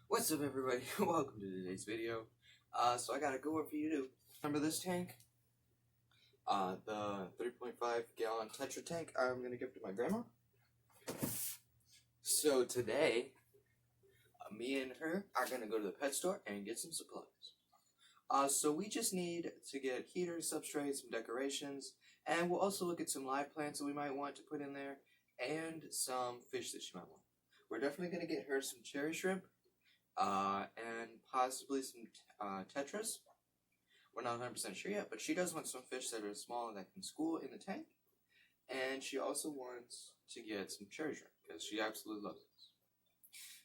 What's up, everybody? Welcome to today's video. So I got a good one for you to do. Remember this tank? The 3.5 gallon Tetra tank I'm gonna give to my grandma. So today, me and her are gonna go to the pet store and get some supplies. So we just need to get heaters, substrates, some decorations, and we'll also look at some live plants that we might want to put in there, and some fish that she might want. We're definitely gonna get her some cherry shrimp, and possibly some tetras. We're not 100% sure yet, but she does want some fish that are small that can school in the tank, and she also wants to get some cherry shrimp because she absolutely loves this.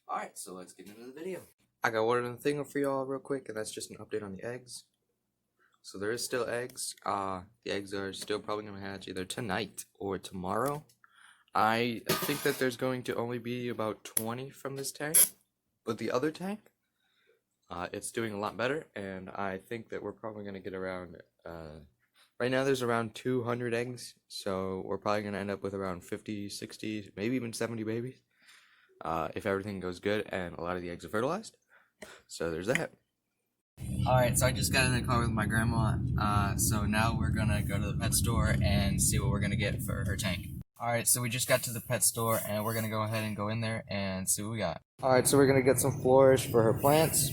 Alright, so let's get into the video. I got one other thing for y'all real quick, and that's just an update on the eggs. So there is still eggs. The eggs are still probably going to hatch either tonight or tomorrow. I think that there's going to only be about 20 from this tank. But the other tank, it's doing a lot better, and I think that we're probably going to get around, right now there's around 200 eggs, so we're probably going to end up with around 50, 60, maybe even 70 babies, if everything goes good and a lot of the eggs are fertilized. So there's that. Alright, so I just got in the car with my grandma, so now we're going to go to the pet store and see what we're going to get for her tank. Alright, so we just got to the pet store, and we're going to go ahead and go in there and see what we got. Alright, so we're going to get some flourish for her plants.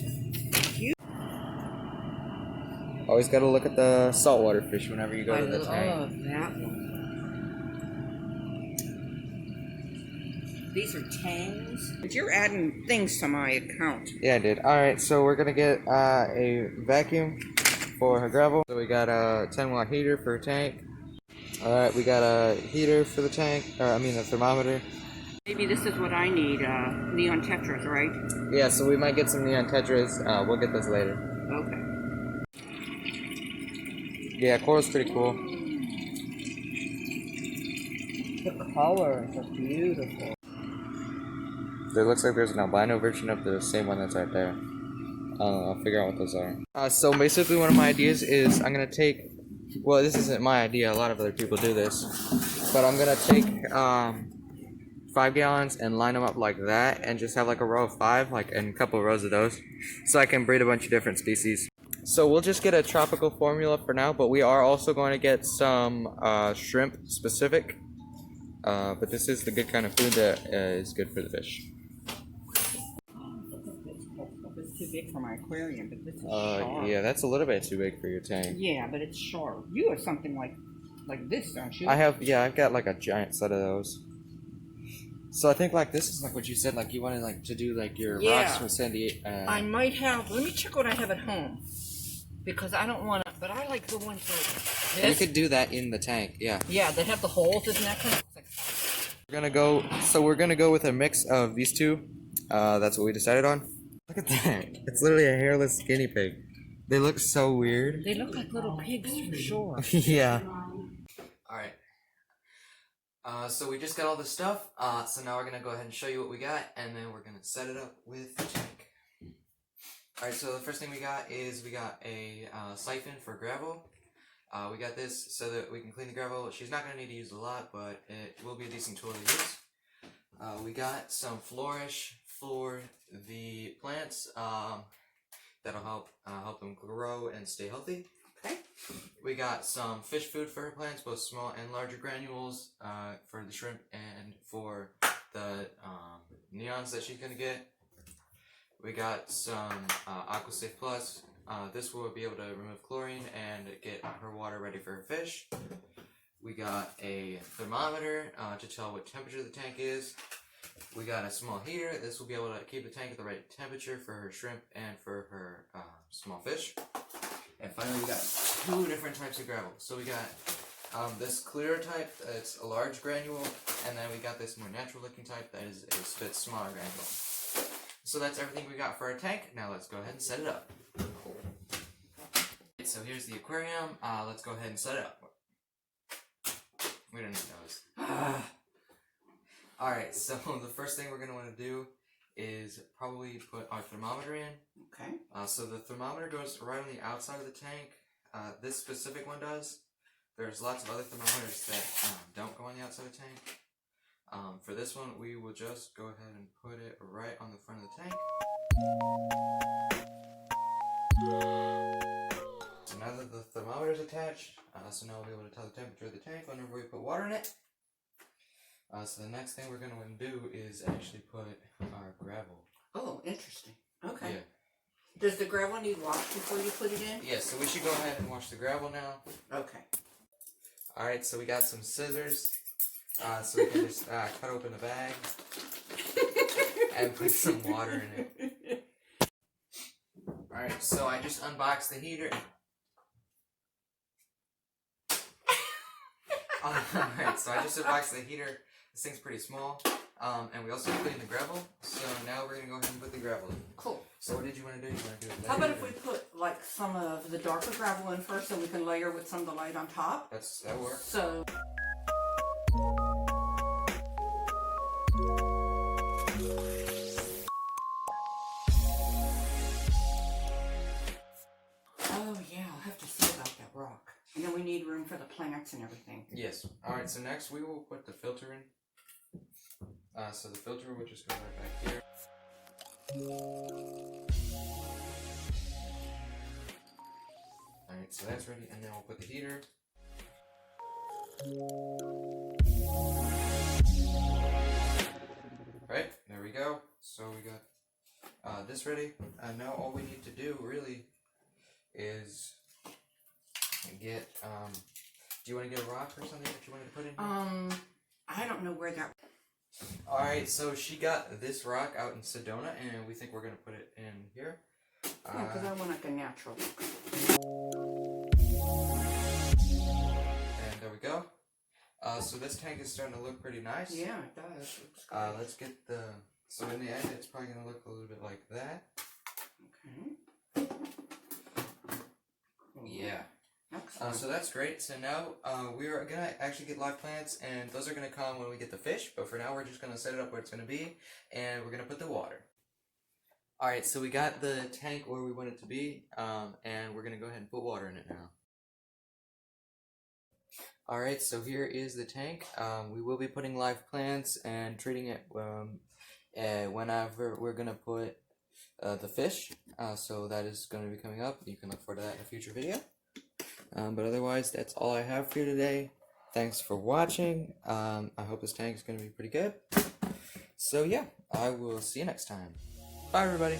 Always got to look at the saltwater fish whenever you go to the tank. I love that one. These are tangs. But you're adding things to my account. Yeah, I did. Alright, so we're going to get a vacuum for her gravel. So we got a 10-watt heater for her tank. Alright, we got a heater for the tank, a thermometer. Maybe this is what I need, neon tetras, right? Yeah, so we might get some neon tetras. We'll get those later. Okay. Yeah, coral's pretty cool. The colors are beautiful. It looks like there's an albino version of the same one that's right there. I'll figure out what those are. So basically one of my ideas is I'm going to take, well, this isn't my idea, a lot of other people do this, but I'm going to take 5 gallons and line them up like that and just have like a row of 5, like, and a couple of rows of those, so I can breed a bunch of different species. So we'll just get a tropical formula for now, but we are also going to get some shrimp specific, but this is the good kind of food that is good for the fish. It's too big for my aquarium, but this is sharp. Yeah, that's a little bit too big for your tank. Yeah, but it's sharp. You have something like this, don't you? I have, yeah, I've got like a giant set of those. So I think like this is like what you said, like you wanted like to do like your rocks from Sandy. I might have. Let me check what I have at home, because I don't want to. But I like the ones like this. You could do that in the tank, yeah. Yeah, they have the holes, isn't that kind of like? We're gonna go with a mix of these two. That's what we decided on. Look at that! It's literally a hairless guinea pig. They look so weird. They look like little pigs for sure. Yeah. All right. So we just got all this stuff, so now we're going to go ahead and show you what we got, and then we're going to set it up with the tank. Alright, so the first thing we got is we got a siphon for gravel. We got this so that we can clean the gravel. She's not going to need to use a lot, but it will be a decent tool to use. We got some flourish for the plants that'll help them grow and stay healthy. Okay. We got some fish food for her plants, both small and larger granules, for the shrimp and for the neons that she's gonna get. We got some AquaSafe Plus. This will be able to remove chlorine and get her water ready for her fish. We got a thermometer to tell what temperature the tank is. We got a small heater. This will be able to keep the tank at the right temperature for her shrimp and for her small fish. And finally, we got 2 different types of gravel. So we got this clearer type, it's a large granule, and then we got this more natural looking type that is a bit smaller granule. So that's everything we got for our tank. Now let's go ahead and set it up. So here's the aquarium. Let's go ahead and set it up. We don't need those. Alright, so the first thing we're going to want to do is probably put our thermometer in. Okay. So the thermometer goes right on the outside of the tank. This specific one does. there's lots of other thermometers that don't go on the outside of the tank. For this one, we will just go ahead and put it right on the front of the tank. So now that the thermometer is attached, so now we'll be able to tell the temperature of the tank whenever we put water in it. So the next thing we're going to do is actually put our gravel. Oh, interesting. Okay. Yeah. Does the gravel need washed before you put it in? Yeah, so we should go ahead and wash the gravel now. Okay. Alright, so we got some scissors. So we can just cut open the bag and put some water in it. Alright, so I just unboxed the heater. Alright, so I just unboxed the heater. This thing's pretty small. And we also put in the gravel. So now we're going to go ahead and put the gravel in. Cool. So what did you want to do? You want to do it later? How about if we put like some of the darker gravel in first so we can layer with some of the light on top? That works. So... Oh yeah, I'll have to see about that rock. And then we need room for the plants and everything. Yes. Alright, so next we will put the filter in. So the filter will just go right back here. Alright, so that's ready, and then we'll put the heater. Right, there we go. So we got this ready. And now all we need to do really is get, do you want to get a rock or something that you wanted to put in here? I don't know where that... Alright, so she got this rock out in Sedona, and we think we're going to put it in here. Yeah, because I want like a natural look. And there we go. So this tank is starting to look pretty nice. Yeah, it does. Looks good. Let's get the... So in the end, it's probably going to look a little bit like that. Okay. Yeah. Excellent. So that's great. So now we are going to actually get live plants, and those are going to come when we get the fish. But for now, we're just going to set it up where it's going to be, and we're going to put the water. Alright, so we got the tank where we want it to be, and we're going to go ahead and put water in it now. Alright, so here is the tank. We will be putting live plants and treating it whenever we're going to put the fish. So that is going to be coming up. You can look forward to that in a future video. But otherwise, that's all I have for you today. Thanks for watching. I hope this tank is going to be pretty good. So yeah, I will see you next time. Bye everybody.